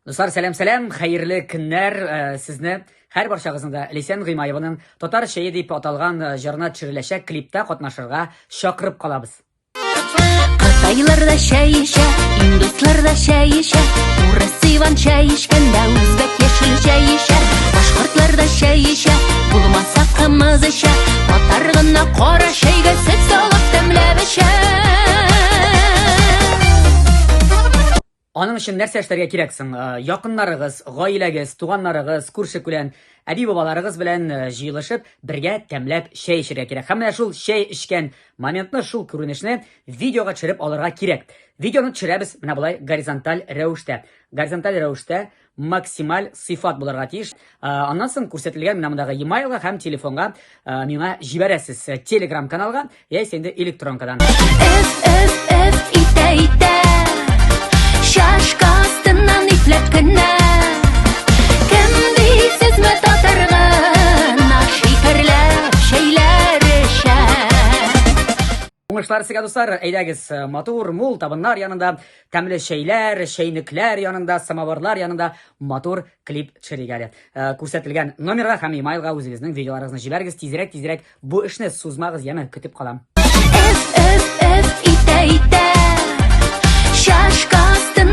Dostlar, сәлем, хәерле көннәр сезне һәр барчагызны Ләйсән Гыймаеваның Татар шәйе дип аталган җырына төшереләчәк клипта катнашырга чакырып калабыз. Кытайларда чәй эчә, индусларда чәй эчә, урыс Иван чәй эчкәндә үзбәк яшел чәй эчә, башкортларда чәй эчә, булмаса кымыз эчә, татар гына кара чәйгә сөт салып тәмләп эчә. Аның өчен нәрсә эшләргә кирәк соң? Якыннарыгыз, гаиләгез, туганнарыгыз, күрше-күлән, әби-бабаларыгыз белән җыелышып, бергә тәмләп чәй эчәргә кирәк. Һәм менә шул чәй эчкән моментны, шул күренешне видеога төшереп алырга кирәк. Видеоны төшерәбез менә булай горизонталь рәвештә. Горизонталь рәвештә максималь сыйфат булырга тиеш. Аннан соң күрсәтелгән менә мондагы e-mailга һәм телефонга миңа җибәрәсез. Telegram каналга яисә инде электронкадан. Итә. Шашка астыннан ипләп кенә. Кем дисезме татарга, шикәрләр, чәйләр эчә. Уңышлар сезгә, достар. Әйдәгез, матур, мул табыннар янында, тәмле чәйләр, чәйнекләр янында, самоварлар янында матур клип төшерергә. Күрсәтелгән номерга һәм e-mailга үзегезнең видеоларыгызны җибәрегез. Тизрәк бу эшне сузмагыз, яме, көтеп калам. Итә. Шашка астыннан